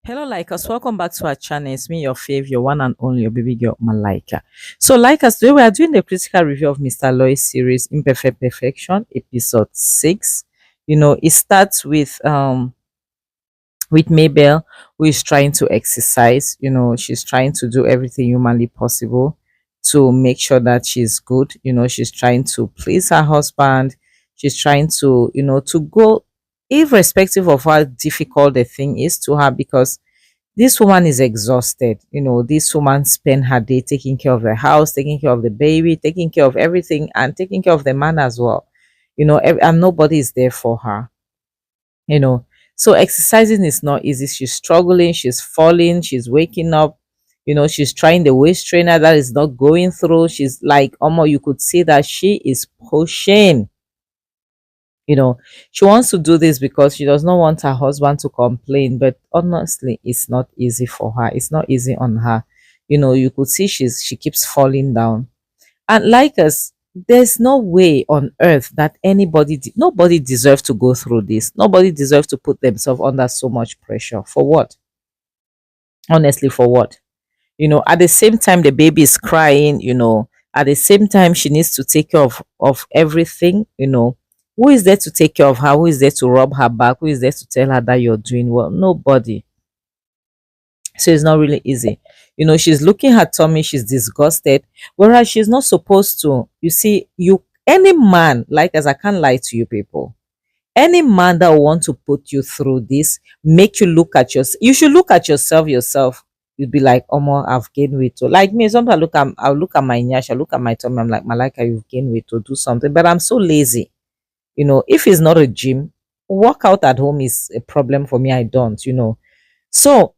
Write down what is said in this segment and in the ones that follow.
Hello, Likers. Welcome back to our channel. It's me, your fave, your one and only, your baby girl, Malika. So, Likers, today we are doing the critical review of Mr. Aloy's series, Perfection, episode 6. It starts with Mabel, who is trying to exercise. She's trying to do everything humanly possible to make sure that she's good. She's trying to please her husband. She's trying to go irrespective of how difficult the thing is to her, because this woman is exhausted. This woman spent her day taking care of the house, taking care of the baby, taking care of everything, and taking care of the man as well. And nobody is there for her. you know so exercising is not easy. She's struggling, she's falling, she's waking up. She's trying the waist trainer, that is not going through. She's like, you could see that she is pushing. you know she wants to do this because she does not want her husband to complain, but honestly it's not easy for her. It's not easy on her. You could see she keeps falling down. And like us, there's no way on earth that nobody deserves to go through this. Nobody deserves to put themselves under so much pressure. For what? Honestly, for what? At the same time the baby is crying. At the same time she needs to take care of everything. Who is there to take care of her? Who is there to rub her back? Who is there to tell her that you're doing well? Nobody. So it's not really easy. She's looking at tummy, she's disgusted, whereas she's not supposed to. You see, any man, like, as I can't lie to you people, any man that will want to put you through this, make you look at yourself. You should look at yourself. You'd be like, I've gained weight. So like me, sometimes I'll look at my nyash, I look at my tummy, I'm like, Malika, you've gained weight, to do something. But I'm so lazy. If it's not a gym, workout at home is a problem for me. I don't. So,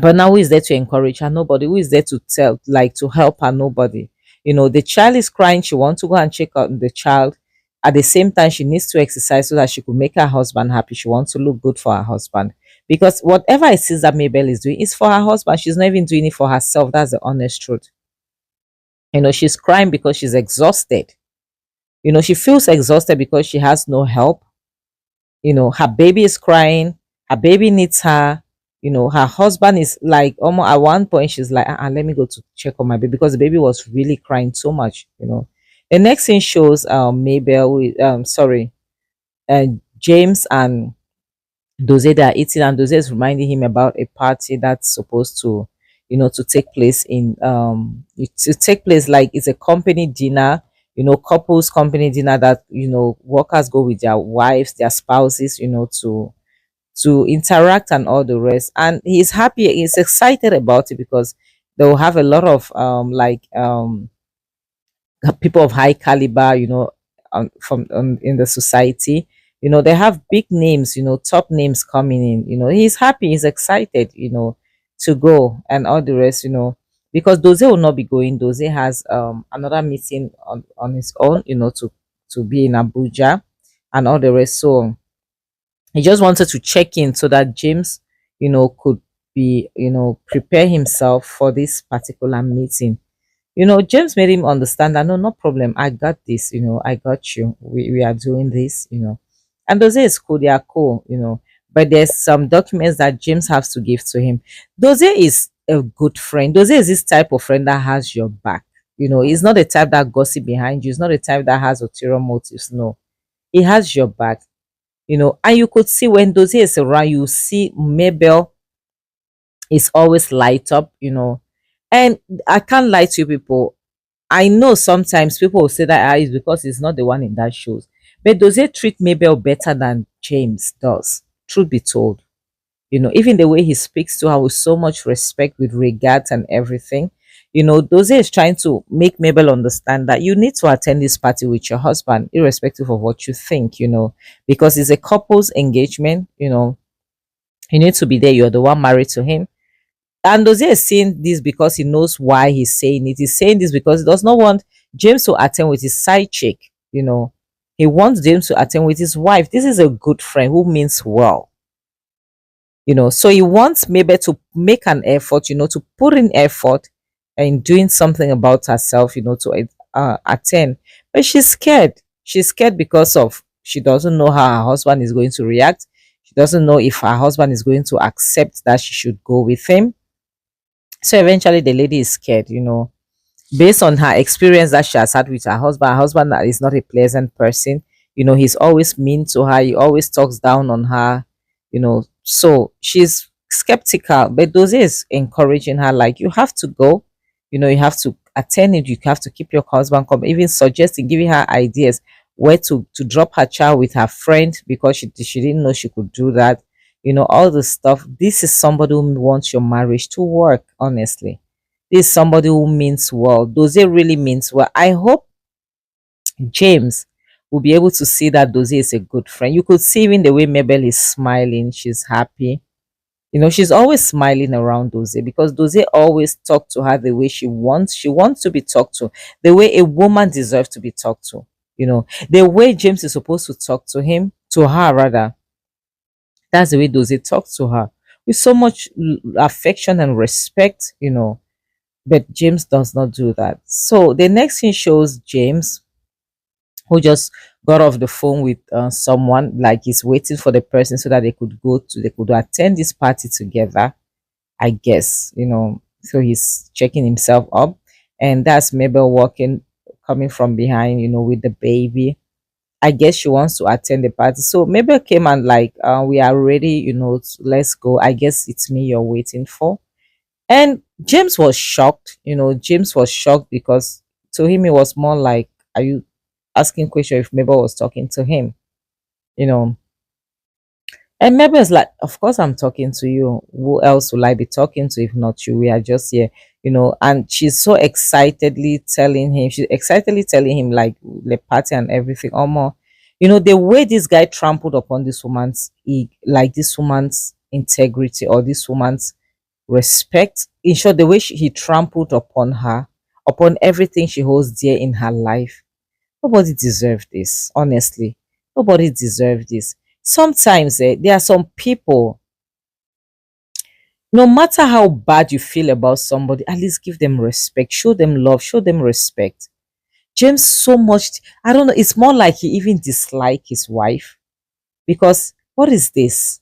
but now who is there to encourage her? Nobody. Who is there to tell, like, to help her? Nobody. The child is crying. She wants to go and check out the child. At the same time, she needs to exercise so that she could make her husband happy. She wants to look good for her husband. Because whatever it is that Mabel is doing is for her husband. She's not even doing it for herself. That's the honest truth. She's crying because she's exhausted. She feels exhausted because she has no help. Her baby is crying. Her baby needs her. Her husband is like, almost at one point she's like, let me go to check on my baby, because the baby was really crying so much. The next thing shows Mabel with sorry, James and Doze, they are eating, and Doze is reminding him about a party that's supposed to take place to take place, like, it's a company dinner, couples company dinner, that workers go with their wives, their spouses, to interact and all the rest. And he's happy, he's excited about it, because they'll have a lot of people of high caliber, from in the society. They have big names, top names coming in. He's happy, he's excited, to go and all the rest. Because Doze will not be going. Doze has another meeting on his own, to be in Abuja and all the rest. So he just wanted to check in so that James, could be, prepare himself for this particular meeting. James made him understand that, no problem, I got this, I got you. We are doing this. And Doze is cool, they are cool. But there's some documents that James has to give to him. Doze is a good friend. Doze is this type of friend that has your back. He's not the type that gossip behind you. He's not the type that has ulterior motives. No, he has your back. And you could see when Doze is around, you see Mabel is always light up. And I can't lie to you people. I know sometimes people will say that it's because he's not the one in that shows. But Doze treat Mabel better than James does? Truth be told. Even the way he speaks to her with so much respect, with regards and everything. Doze is trying to make Mabel understand that you need to attend this party with your husband, irrespective of what you think, because it's a couple's engagement. You need to be there. You're the one married to him. And Doze is saying this because he knows why he's saying it. He's saying this because he does not want James to attend with his side chick. He wants James to attend with his wife. This is a good friend who means well. So he wants maybe to make an effort, to put in effort in doing something about herself, to attend. But she's scared. She's scared because of she doesn't know how her husband is going to react. She doesn't know if her husband is going to accept that she should go with him. So eventually the lady is scared, based on her experience that she has had with her husband is not a pleasant person. He's always mean to her, he always talks down on her, so she's skeptical. But Doze is encouraging her, like, you have to go, you have to attend it, you have to keep your husband come, even suggesting, giving her ideas where to drop her child with her friend, because she didn't know she could do that, all the stuff. This is somebody who wants your marriage to work, honestly. This is somebody who means well. Doze really means well. I hope James will be able to see that Doze is a good friend. You could see even the way Mabel is smiling, she's happy. She's always smiling around Doze, because Doze always talk to her the way she wants. She wants to be talked to, the way a woman deserves to be talked to. The way James is supposed to talk to him, to her rather. That's the way Doze talks to her, with so much affection and respect. But James does not do that. So the next thing shows James, who just got off the phone with someone, like he's waiting for the person so that they could attend this party together, I guess. So he's checking himself up, and that's Mabel walking, coming from behind, with the baby. I guess she wants to attend the party. So Mabel came and like, we are ready, let's go. I guess it's me you're waiting for. And James was shocked. James was shocked because to him it was more like, are you asking question if Mabel was talking to him? You know. And Mabel is like, of course I'm talking to you. Who else will I be talking to if not you? We are just here, And she's so she's excitedly telling him like the party and everything. Almost, the way this guy trampled upon like this woman's integrity, or this woman's respect. In short, the way he trampled upon her, upon everything she holds dear in her life. Nobody deserved this, honestly. Nobody deserved this. Sometimes there are some people, no matter how bad you feel about somebody, at least give them respect, show them love, show them respect. James, so much, I don't know, it's more like he even disliked his wife, because what is this?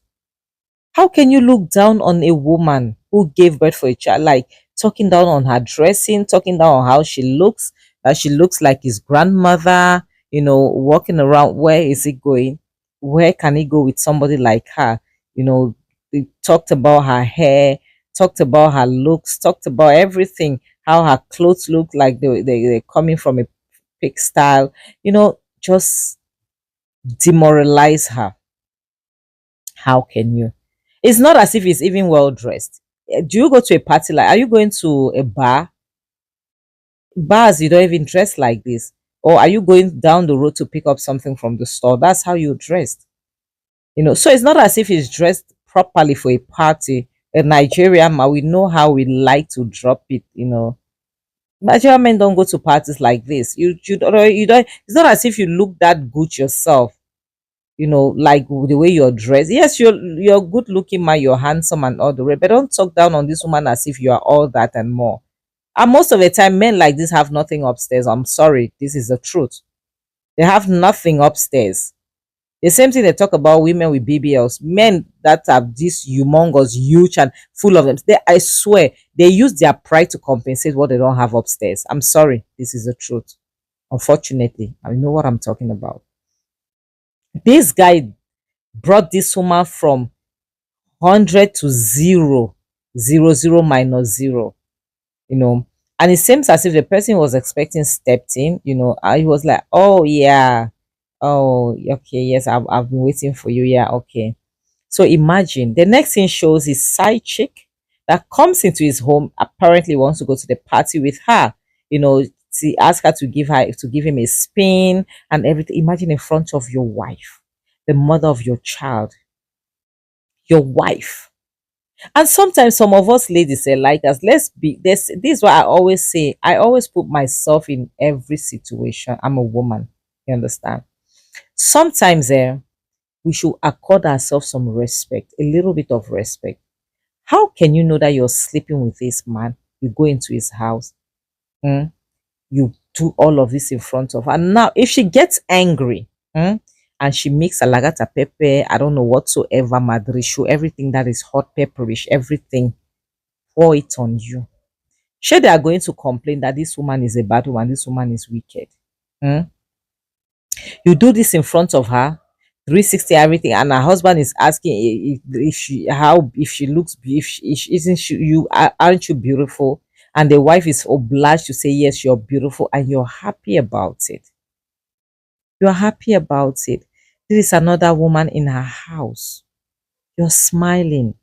How can you look down on a woman who gave birth for a child, like talking down on her dressing, talking down on how she looks, that she looks like his grandmother, walking around? Where is he going? Where can he go with somebody like her? They talked about her hair, talked about her looks, talked about everything, how her clothes look like they're coming from a pig style, just demoralize her. How can you? It's not as if he's even well dressed. Do you go to a party, like, are you going to a bar? Bars, you don't even dress like this. Or are you going down the road to pick up something from the store? That's how you dressed. So it's not as if he's dressed properly for a party. A Nigerian man, we know how we like to drop it. Nigerian men don't go to parties like this. You don't. It's not as if you look that good yourself, like the way you're dressed. Yes, you're good looking man, you're handsome and all the rest, but don't talk down on this woman as if you are all that and more. And most of the time, men like this have nothing upstairs. I'm sorry, this is the truth. They have nothing upstairs. The same thing they talk about women with BBLs. Men that have this humongous, huge, and full of them. I swear, they use their pride to compensate what they don't have upstairs. I'm sorry, this is the truth. Unfortunately, I know what I'm talking about. This guy brought this woman from 100 to zero, zero, zero minus zero, you know. And it seems as if the person was expecting stepped in, and he was like, oh, yeah, oh, okay, yes, I've been waiting for you. Yeah, okay. So imagine the next thing shows his side chick that comes into his home, apparently wants to go to the party with her, to ask her to give him a spin and everything. Imagine in front of your wife, the mother of your child, your wife. And sometimes some of us ladies say like us, let's be this is what I always say. I always put myself in every situation. I'm a woman. You understand? Sometimes we should accord ourselves some respect, a little bit of respect. How can you know that you're sleeping with this man? You go into his house, you do all of this in front of her. And now, if she gets angry, and she makes alagata pepper, I don't know whatsoever, madrishu, everything that is hot pepperish, everything, pour it on you. Sure, they are going to complain that this woman is a bad woman, this woman is wicked. Hmm? You do this in front of her, 360 everything, and her husband is asking if she how if she looks if she, isn't she, you aren't you beautiful, and the wife is obliged to say yes, you're beautiful, and you're happy about it. You're happy about it. This is another woman in her house. You're smiling.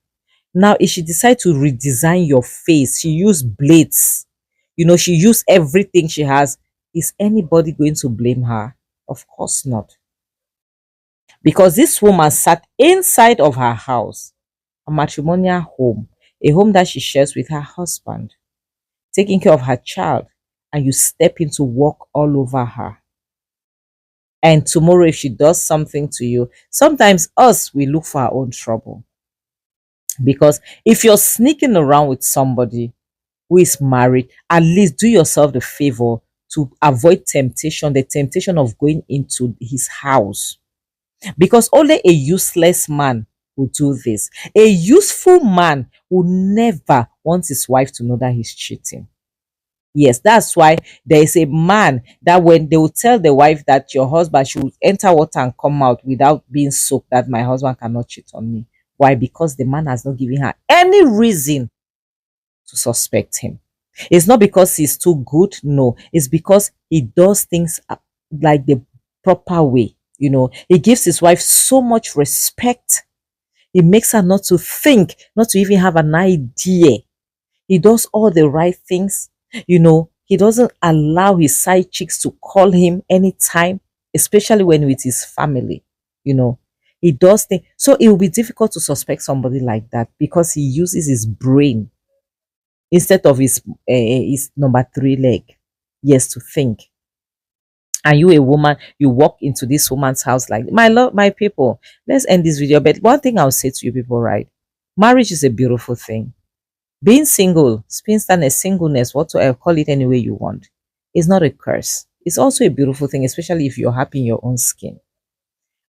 Now, if she decide to redesign your face, she use blades, she use everything she has. Is anybody going to blame her? Of course not. Because this woman sat inside of her house, a matrimonial home, a home that she shares with her husband, taking care of her child, and you step in to walk all over her. And tomorrow, if she does something to you, sometimes us, we look for our own trouble. Because if you're sneaking around with somebody who is married, at least do yourself the favor to avoid temptation, the temptation of going into his house. Because only a useless man will do this. A useful man will never want his wife to know that he's cheating. Yes, that's why there is a man that when they will tell the wife that your husband should enter water and come out without being soaked, that my husband cannot cheat on me. Why? Because the man has not given her any reason to suspect him. It's not because he's too good, no. It's because he does things like the proper way. He gives his wife so much respect. He makes her not to think, not to even have an idea. He does all the right things. He doesn't allow his side chicks to call him anytime, especially when with his family. You know, he does things. So it will be difficult to suspect somebody like that because he uses his brain instead of his number three leg. Yes, to think. And you, a woman, you walk into this woman's house like, my love, my people, let's end this video. But one thing I'll say to you people, right? Marriage is a beautiful thing. Being single, spinsterness, singleness, whatsoever, call it any way you want, is not a curse. It's also a beautiful thing, especially if you're happy in your own skin.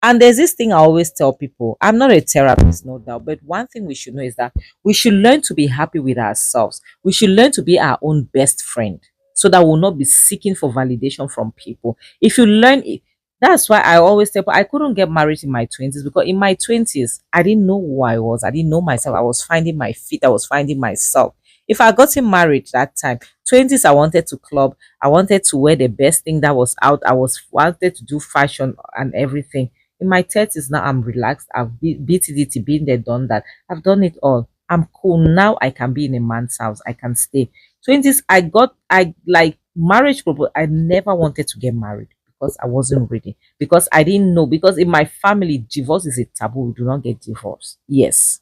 And there's this thing I always tell people. I'm not a therapist, no doubt, but one thing we should know is that we should learn to be happy with ourselves. We should learn to be our own best friend so that we'll not be seeking for validation from people. If you learn it, that's why I always tell people I couldn't get married in my 20s because in my 20s, I didn't know who I was. I didn't know myself. I was finding my feet. I was finding myself. If I got married that time, 20s, I wanted to club. I wanted to wear the best thing that was out. I was wanted to do fashion and everything. In my 30s now, I'm relaxed. I've beat it, been there, done that. I've done it all. I'm cool. Now I can be in a man's house. I can stay. 20s, I like marriage proposal. I never wanted to get married because I wasn't ready. Because I didn't know. Because in my family, divorce is a taboo. We do not get divorced. Yes.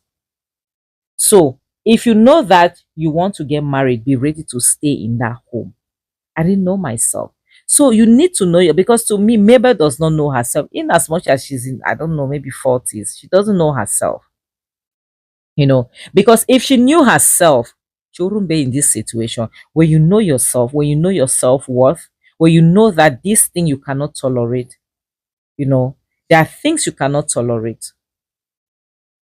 So if you know that you want to get married, be ready to stay in that home. I didn't know myself. So you need to know because to me, Mabel does not know herself. In as much as she's in, I don't know, maybe 40s, she doesn't know herself. Because if she knew herself, she wouldn't be in this situation where you know yourself, where you know your self-worth, where you know that this thing you cannot tolerate. There are things you cannot tolerate.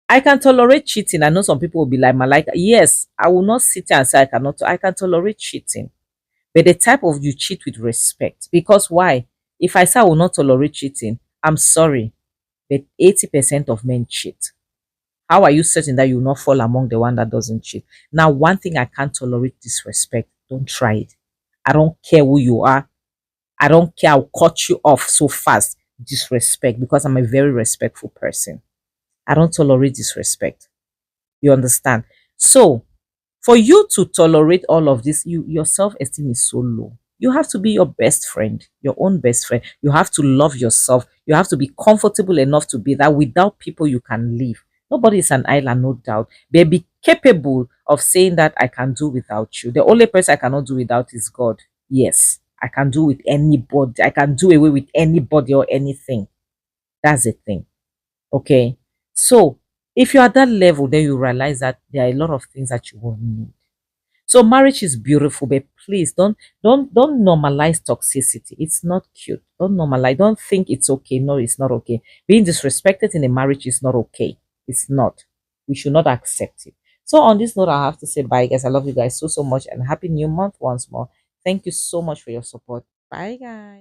I can tolerate cheating. I know some people will be like, Malika, yes, I will not sit here and say I can tolerate cheating. But the type of you cheat with respect. Because why? If I say I will not tolerate cheating, I'm sorry, but 80% of men cheat. How are you certain that you will not fall among the one that doesn't cheat? Now, one thing I can't tolerate disrespect. Don't try it. I don't care who you are. I don't care. I'll cut you off so fast. Disrespect, because I'm a very respectful person. I don't tolerate disrespect. You understand? So, for you to tolerate all of this, your self-esteem is so low. You have to be your best friend, your own best friend. You have to love yourself. You have to be comfortable enough to be that without people you can live. Nobody is an island, no doubt. But be capable of saying that I can do without you. The only person I cannot do without is God. Yes, I can do with anybody. I can do away with anybody or anything. That's the thing. Okay. So if you're at that level, then you realize that there are a lot of things that you won't need. So marriage is beautiful, but please don't normalize toxicity. It's not cute. Don't normalize. Don't think it's okay. No, it's not okay. Being disrespected in a marriage is not okay. It's not. We should not accept it. So on this note, I have to say bye, guys. I love you guys so much, and happy new month once more. Thank you so much for your support. Bye, guys.